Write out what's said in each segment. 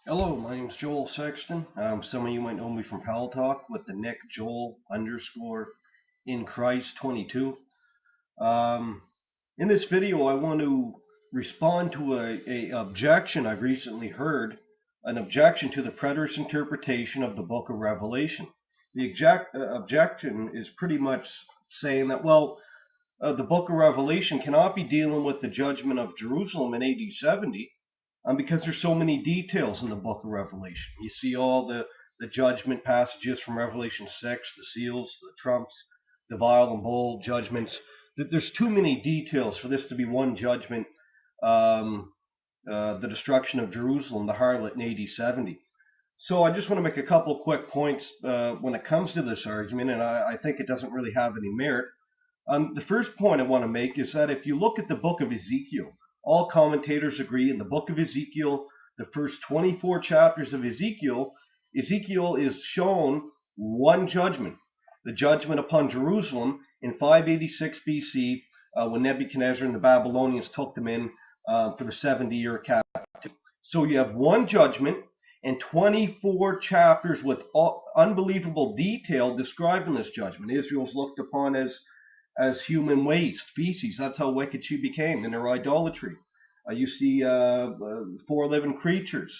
Hello, my name's Joel Sexton. Some of you might know me from Pal Talk with the nick Joel underscore in Christ 22. In this video, I want to respond to a objection I've recently heard, an objection to the preterist interpretation of the book of Revelation. The objection is pretty much saying that, the book of Revelation cannot be dealing with the judgment of Jerusalem in AD 70. Because there's so many details in the book of Revelation. You see all the judgment passages from Revelation 6, the seals, the trumps, the vial and bowl judgments. There's too many details for this to be one judgment, the destruction of Jerusalem, the harlot in AD 70. So I just want to make a couple of quick points when it comes to this argument, and I think it doesn't really have any merit. The first point I want to make is that if you look at the book of Ezekiel, all commentators agree in the book of Ezekiel, the first 24 chapters of Ezekiel, Ezekiel is shown one judgment, the judgment upon Jerusalem in 586 BC when Nebuchadnezzar and the Babylonians took them in for the 70-year captivity. So you have one judgment and 24 chapters with unbelievable detail describing this judgment. Israel's looked upon as human waste, feces. That's how wicked she became in her idolatry. You see 4 living creatures,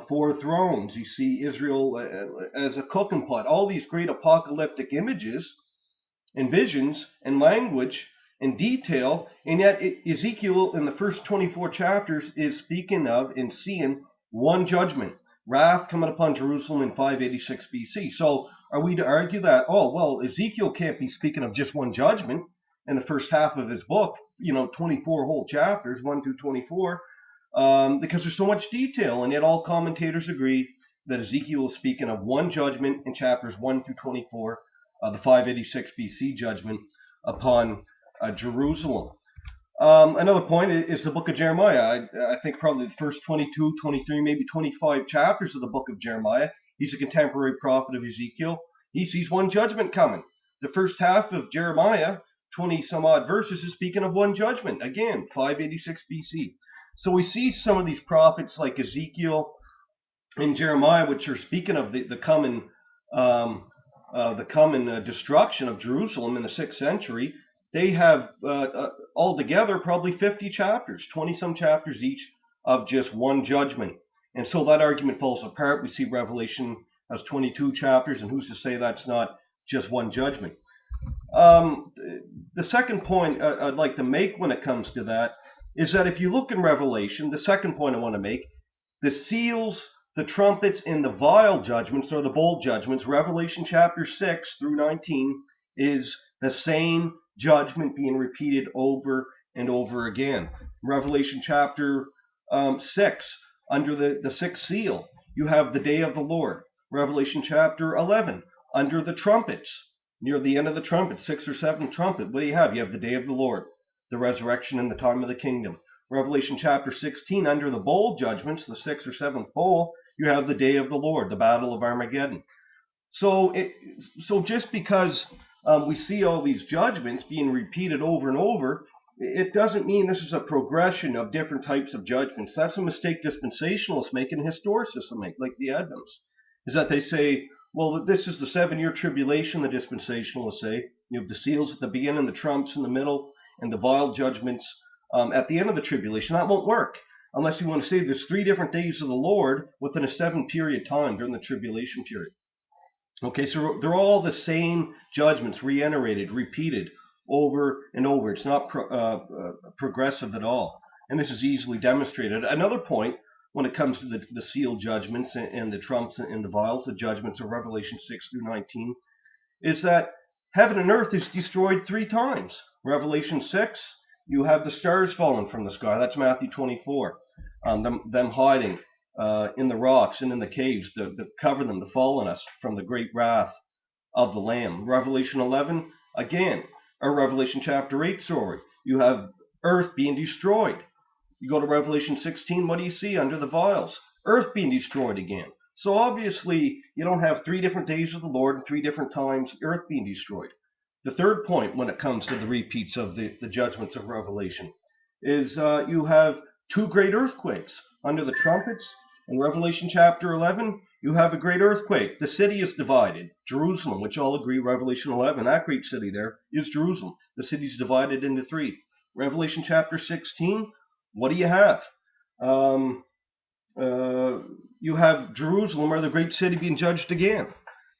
4 thrones. You see Israel as a cooking pot. All these great apocalyptic images and visions and language and detail, and yet Ezekiel in the first 24 chapters is speaking of and seeing one judgment, wrath coming upon Jerusalem in 586 BC. So are we to argue that, Ezekiel can't be speaking of just one judgment in the first half of his book, 24 whole chapters, 1 through 24, because there's so much detail, and yet all commentators agree that Ezekiel is speaking of one judgment in chapters 1 through 24, the 586 BC judgment upon Jerusalem. Another point is the book of Jeremiah. I think probably the first 22, 23, maybe 25 chapters of the book of Jeremiah. He's a contemporary prophet of Ezekiel. He sees one judgment coming. The first half of Jeremiah, 20 some odd verses, is speaking of one judgment. Again, 586 BC. So we see some of these prophets like Ezekiel and Jeremiah, which are speaking of the coming destruction of Jerusalem in the 6th century. They have altogether probably 50 chapters, 20 some chapters each of just one judgment. And so that argument falls apart. We see Revelation has 22 chapters, and who's to say that's not just one judgment? The second point I'd like to make when it comes to that is that if you look in Revelation, the second point I want to make, the seals, the trumpets, and the vial judgments, or the bowl judgments, Revelation chapter 6 through 19, is the same judgment being repeated over and over again. Revelation chapter 6, under the 6th seal, you have the day of the Lord. Revelation chapter 11, under the trumpets, near the end of the trumpet, 6th or 7th trumpet, what do you have? You have the day of the Lord, the resurrection and the time of the kingdom. Revelation chapter 16, under the bowl judgments, the 6th or 7th bowl, you have the day of the Lord, the battle of Armageddon. So just because we see all these judgments being repeated over and over, it doesn't mean this is a progression of different types of judgments. That's a mistake dispensationalists make and historicists make, like the Advents, is that they say, well, this is the 7-year tribulation, the dispensationalists say. You have the seals at the beginning, the trumps in the middle, and the vial judgments at the end of the tribulation. That won't work unless you want to say there's 3 different days of the Lord within a 7-period time during the tribulation period. Okay, so they're all the same judgments, reiterated, repeated over and over. It's not progressive at all, and this is easily demonstrated. Another point when it comes to the seal judgments and the trumps and the vials, the judgments of Revelation 6 through 19, is that heaven and earth is destroyed 3 times. Revelation 6, you have the stars falling from the sky. That's Matthew 24. Them hiding in the rocks and in the caves to cover them, to fall on us from the great wrath of the Lamb. Revelation 11, again, or Revelation chapter 8, sorry. You have earth being destroyed. You go to Revelation 16, what do you see under the vials? Earth being destroyed again. So obviously, you don't have 3 different days of the Lord and 3 different times earth being destroyed. The third point when it comes to the repeats of the judgments of Revelation is you have 2 great earthquakes under the trumpets In Revelation chapter 11, you have a great earthquake. The city is divided. Jerusalem, which all agree, Revelation 11, that great city there is Jerusalem. The city is divided into three. Revelation chapter 16, what do you have? You have Jerusalem, or the great city, being judged again.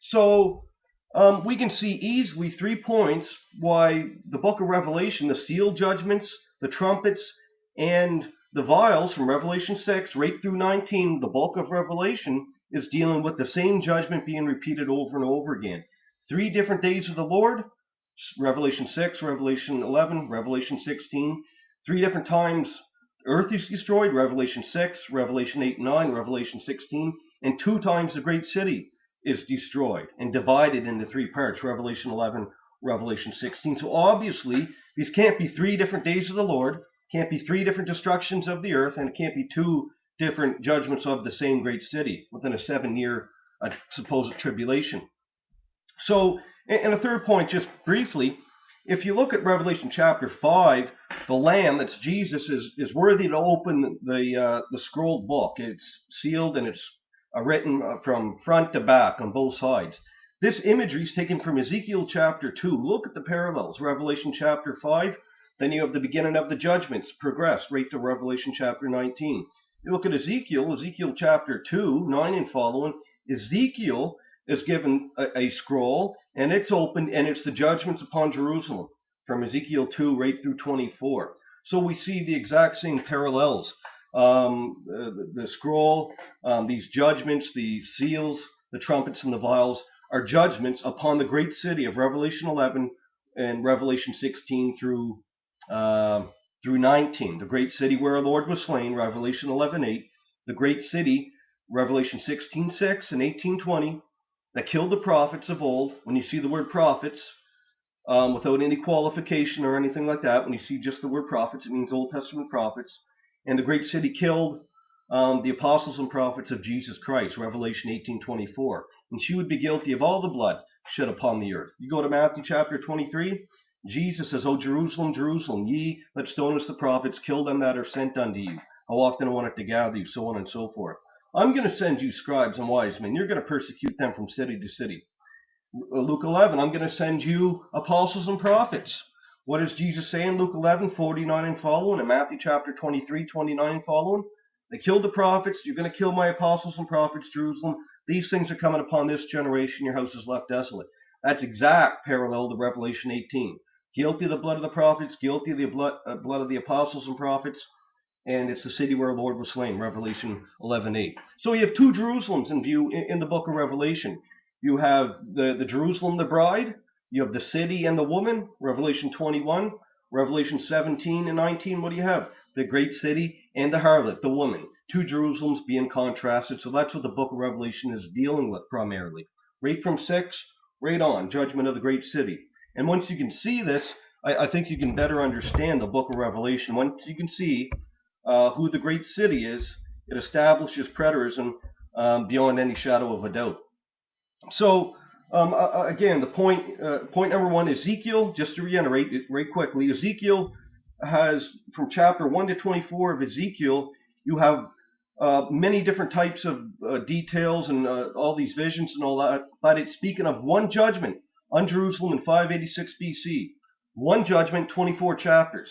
So we can see easily 3 points why the book of Revelation, the seal judgments, the trumpets, and the vials from Revelation 6 right through 19, the bulk of Revelation is dealing with the same judgment being repeated over and over again. 3 different days of the Lord, Revelation 6, Revelation 11, Revelation 16. 3 different times earth is destroyed, Revelation 6, Revelation 8 and 9, Revelation 16. And 2 times the great city is destroyed and divided into 3 parts, Revelation 11, Revelation 16. So obviously, these can't be 3 different days of the Lord, can't be 3 different destructions of the earth, and it can't be 2 different judgments of the same great city within a 7-year supposed tribulation. So, and a third point, just briefly, if you look at Revelation chapter 5, the Lamb, that's Jesus, is worthy to open the scrolled book. It's sealed and it's written from front to back on both sides. This imagery is taken from Ezekiel chapter 2. Look at the parallels. Revelation chapter 5, then you have the beginning of the judgments, progress right to Revelation chapter 19. You look at Ezekiel chapter 2, 9 and following. Ezekiel is given a scroll, and it's opened, and it's the judgments upon Jerusalem from Ezekiel 2 right through 24. So we see the exact same parallels. The scroll, these judgments, the seals, the trumpets, and the vials are judgments upon the great city of Revelation 11 and Revelation 16 through 19. The great city where our Lord was slain, Revelation 11:8. The great city, Revelation 16:6 and 18:20. That killed the prophets of old. When you see the word prophets, without any qualification or anything like that, when you see just the word prophets, it means Old Testament prophets. And the great city killed the apostles and prophets of Jesus Christ, Revelation 18:24. And she would be guilty of all the blood shed upon the earth. You go to Matthew chapter 23, Jesus says, "O Jerusalem, Jerusalem, ye that stonest the prophets, kill them that are sent unto you. How often I wanted to gather you," so on and so forth. I'm going to send you scribes and wise men. You're going to persecute them from city to city. Luke 11, I'm going to send you apostles and prophets. What does Jesus say in Luke 11, 49 and following, and Matthew chapter 23, 29 and following? They killed the prophets. You're going to kill my apostles and prophets, Jerusalem. These things are coming upon this generation. Your house is left desolate. That's exact parallel to Revelation 18. Guilty of the blood of the prophets, guilty of the blood of the apostles and prophets. And it's the city where our Lord was slain, Revelation 11:8. So you have 2 Jerusalems in view in the book of Revelation. You have the Jerusalem, the bride. You have the city and the woman, Revelation 21. Revelation 17 and 19, what do you have? The great city and the harlot, the woman. 2 Jerusalems being contrasted. So that's what the book of Revelation is dealing with primarily. Right from 6, right on, judgment of the great city. And once you can see this, I think you can better understand the book of Revelation. Once you can see who the great city is, it establishes preterism beyond any shadow of a doubt. So, again, the point number 1, Ezekiel, just to reiterate it right quickly, Ezekiel has, from chapter 1 to 24 of Ezekiel, you have many different types of details and all these visions and all that, but it's speaking of one judgment on Jerusalem in 586 BC. One judgment, 24 chapters.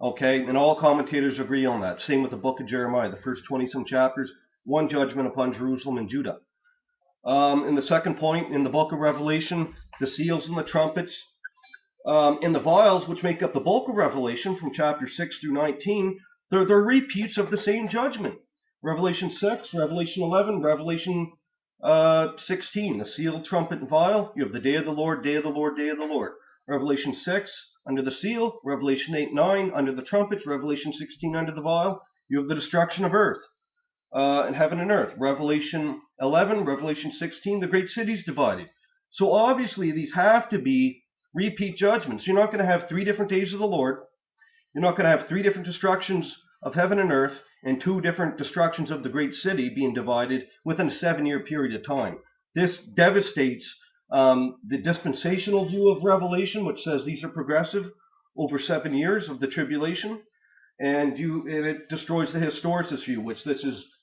Okay, and all commentators agree on that. Same with the book of Jeremiah, the first 20-some chapters, one judgment upon Jerusalem and Judah. In the second point, in the book of Revelation, the seals and the trumpets, and the vials, which make up the bulk of Revelation from chapter 6 through 19, they're repeats of the same judgment. Revelation 6, Revelation 11, Revelation 16, the seal, trumpet, and vial. You have the day of the Lord, day of the Lord, day of the Lord. Revelation 6, under the seal. Revelation 8, 9, under the trumpets. Revelation 16, under the vial. You have the destruction of earth. And heaven and earth. Revelation 11, Revelation 16, the great city's divided. So obviously these have to be repeat judgments. You're not going to have 3 different days of the Lord. You're not going to have 3 different destructions of heaven and earth and 2 different destructions of the great city being divided within a 7-year period of time. This devastates the dispensational view of Revelation, which says these are progressive over 7 years of the tribulation. and it destroys the historicist view, which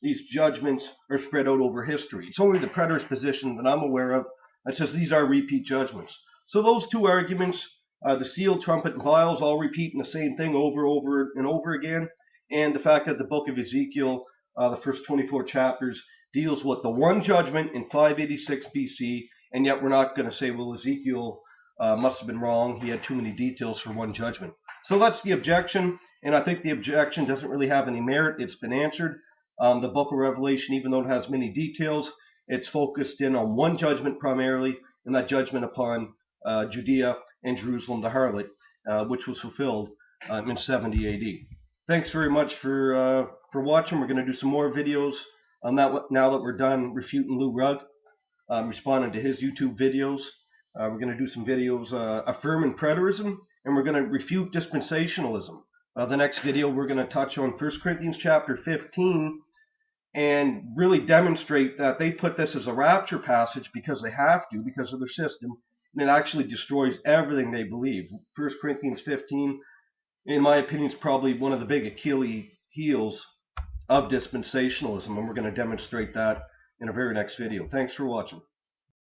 these judgments are spread out over history. It's only the preterist position that I'm aware of that says these are repeat judgments. So those two arguments, the seal, trumpet, and vials, all repeating the same thing over and over again, and the fact that the book of Ezekiel, the first 24 chapters, deals with the one judgment in 586 BC, and yet we're not going to say, well, Ezekiel must have been wrong. He had too many details for one judgment. So that's the objection, and I think the objection doesn't really have any merit. It's been answered. The book of Revelation, even though it has many details, it's focused in on one judgment primarily, and that judgment upon Judea and Jerusalem, the harlot, which was fulfilled in 70 AD. Thanks very much for watching. We're going to do some more videos on that now that we're done refuting Lou Rugg, responding to his YouTube videos. We're going to do some videos affirming preterism, and we're going to refute dispensationalism. The next video we're going to touch on 1 Corinthians chapter 15 and really demonstrate that they put this as a rapture passage because they have to, because of their system, and it actually destroys everything they believe. 1 Corinthians 15, in my opinion, is probably one of the big Achilles heels of dispensationalism, and we're going to demonstrate that in a very next video. Thanks for watching.